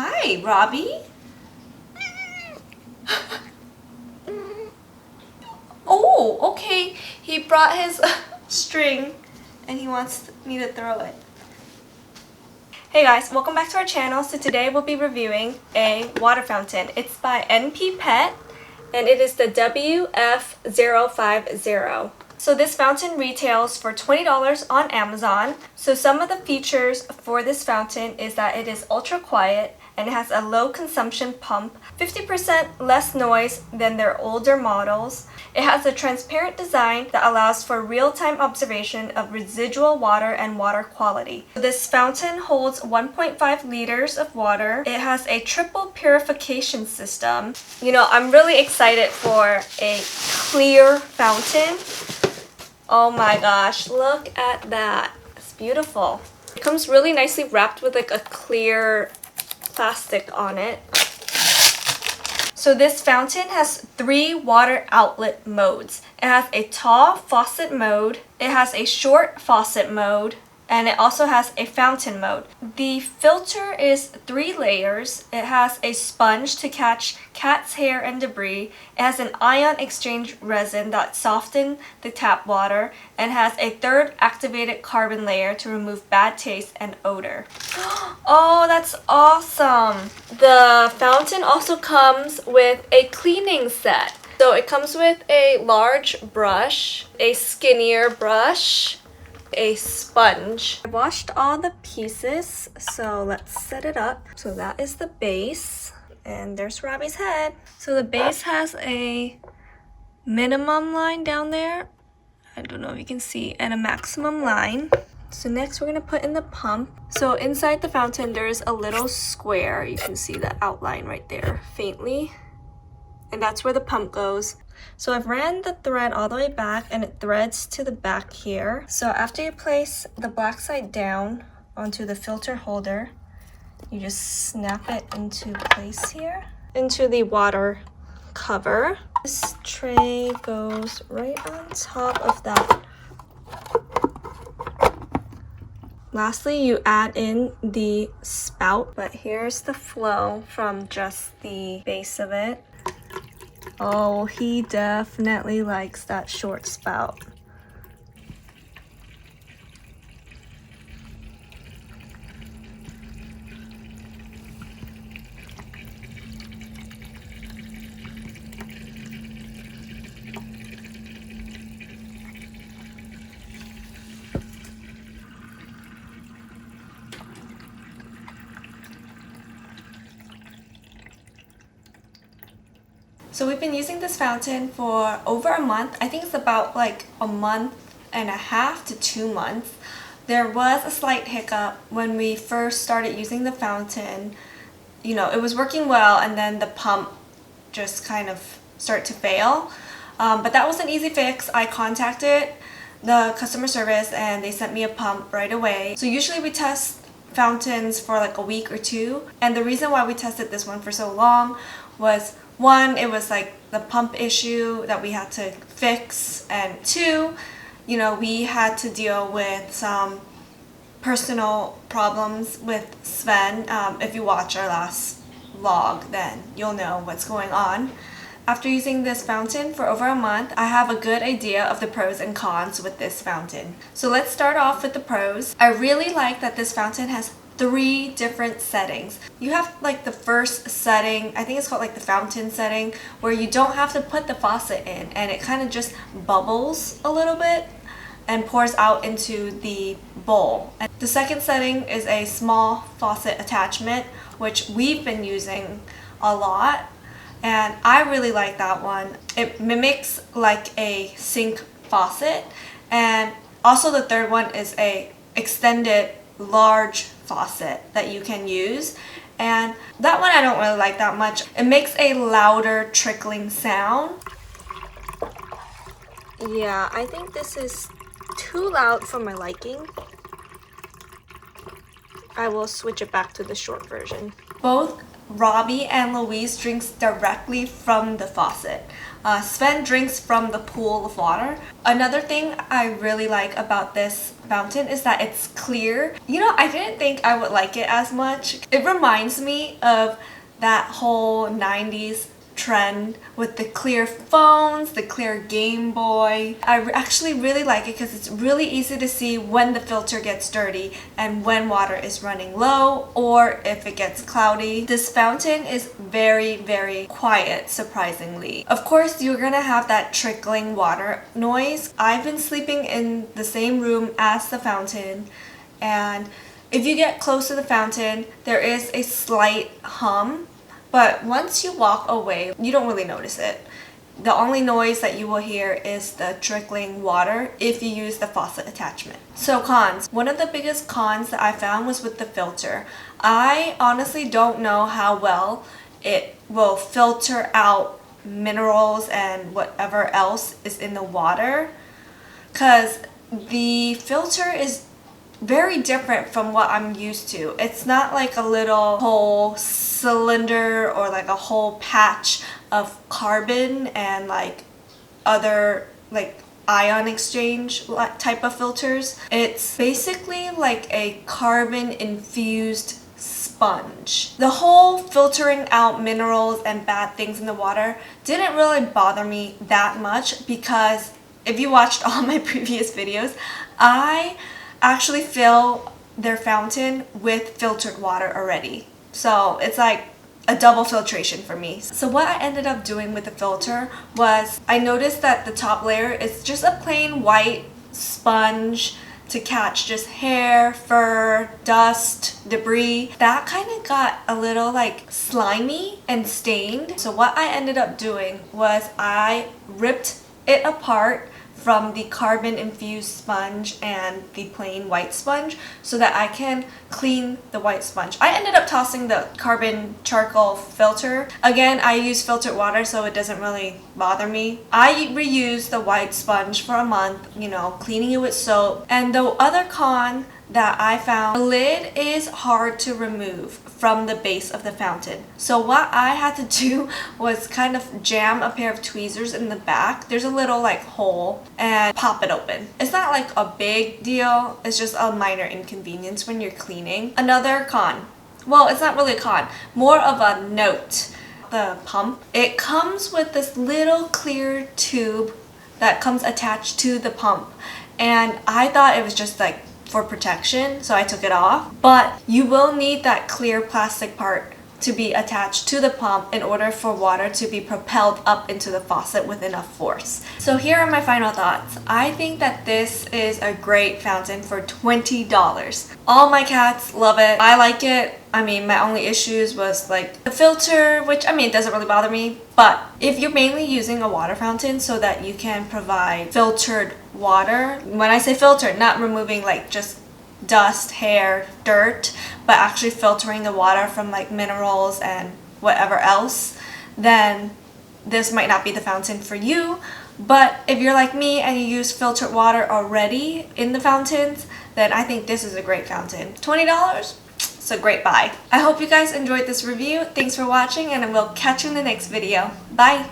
Hi, Robbie. Oh, okay. He brought his string and he wants me to throw it. Hey guys, welcome back to our channel. So today we'll be reviewing a water fountain. It's by Npet and it is the WF050. So this fountain retails for $20 on Amazon. So some of the features for this fountain is that it is ultra quiet and it has a low consumption pump, 50% less noise than their older models. It has a transparent design that allows for real-time observation of residual water and water quality. This fountain holds 1.5 liters of water. It has a triple purification system. You know, I'm really excited for a clear fountain. Oh my gosh, look at that. It's beautiful. It comes really nicely wrapped with like a clear plastic on it. So this fountain has 3 water outlet modes. It has a tall faucet mode, it has a short faucet mode, and it also has a fountain mode. The filter is 3 layers. It has a sponge to catch cat's hair and debris. It has an ion exchange resin that softens the tap water and has a 3rd activated carbon layer to remove bad taste and odor. Oh, that's awesome! The fountain also comes with a cleaning set. So it comes with a large brush, a skinnier brush, a sponge. I washed all the pieces, so let's set it up. So that is the base, and there's Robbie's head. So the base has a minimum line down there, I don't know if you can see, and a maximum line. So next we're gonna put in the pump. So inside the fountain there's a little square. You can see the outline right there faintly, and that's where the pump goes. So I've ran the thread all the way back and it threads to the back here. So after you place the black side down onto the filter holder, you just snap it into place here, into the water cover. This tray goes right on top of that. Lastly, you add in the spout, but here's the flow from just the base of it. Oh, he definitely likes that short spout. So we've been using this fountain for over a month. I think it's about like a month and a half to 2 months. There was a slight hiccup when we first started using the fountain. You know, it was working well and then the pump just kind of started to fail. But that was an easy fix. I contacted the customer service and they sent me a pump right away. So usually we test fountains for like a week or 2. And the reason why we tested this one for so long was, 1, it was like the pump issue that we had to fix, and 2, you know, we had to deal with some personal problems with Sven. If you watch our last vlog, then you'll know what's going on. After using this fountain for over a month, I have a good idea of the pros and cons with this fountain. So let's start off with the pros. I really like that this fountain has 3 different settings. You have like the first setting, I think it's called like the fountain setting, where you don't have to put the faucet in and it kind of just bubbles a little bit and pours out into the bowl. And the second setting is a small faucet attachment, which we've been using a lot, and I really like that one. It mimics like a sink faucet, and also the third one is a extended large faucet that you can use, and that one I don't really like that much. It makes a louder trickling sound. Yeah, I think this is too loud for my liking. I will switch it back to the short version. Both Robbie and Louise drinks directly from the faucet. Sven drinks from the pool of water. Another thing I really like about this fountain is that it's clear. You know, I didn't think I would like it as much. It reminds me of that whole 90s trend with the clear phones, the clear Game Boy. I actually really like it because it's really easy to see when the filter gets dirty and when water is running low or if it gets cloudy. This fountain is very, very quiet, surprisingly. Of course, you're gonna have that trickling water noise. I've been sleeping in the same room as the fountain, and if you get close to the fountain, there is a slight hum. But once you walk away, you don't really notice it. The only noise that you will hear is the trickling water if you use the faucet attachment. So cons. One of the biggest cons that I found was with the filter. I honestly don't know how well it will filter out minerals and whatever else is in the water, because the filter is very different from what I'm used to. It's not like a little whole cylinder or like a whole patch of carbon and like other like ion exchange type of filters. It's basically like a carbon infused sponge. The whole filtering out minerals and bad things in the water didn't really bother me that much, because if you watched all my previous videos, I actually fill their fountain with filtered water already. So it's like a double filtration for me. So what I ended up doing with the filter was I noticed that the top layer is just a plain white sponge to catch just hair, fur, dust, debris. That kind of got a little like slimy and stained. So what I ended up doing was I ripped it apart from the carbon infused sponge and the plain white sponge so that I can clean the white sponge. I ended up tossing the carbon charcoal filter. Again, I use filtered water so it doesn't really bother me. I reused the white sponge for a month, you know, cleaning it with soap. And the other con that I found, the lid is hard to remove from the base of the fountain. So what I had to do was kind of jam a pair of tweezers in the back. There's a little like hole, and pop it open. It's not like a big deal, it's just a minor inconvenience when you're cleaning. Another con, well, it's not really a con, more of a note. The pump, it comes with this little clear tube that comes attached to the pump, and I thought it was just like for protection, so I took it off. But you will need that clear plastic part to be attached to the pump in order for water to be propelled up into the faucet with enough force. So here are my final thoughts. I think that this is a great fountain for $20. All my cats love it. I like it. I mean, my only issues was like the filter, which I mean, it doesn't really bother me. But if you're mainly using a water fountain so that you can provide filtered water, when I say filtered, not removing like just dust, hair, dirt, but actually filtering the water from like minerals and whatever else, then this might not be the fountain for you. But if you're like me and you use filtered water already in the fountains, then I think this is a great fountain. $20? It's a great buy. I hope you guys enjoyed this review. Thanks for watching, and I will catch you in the next video. Bye!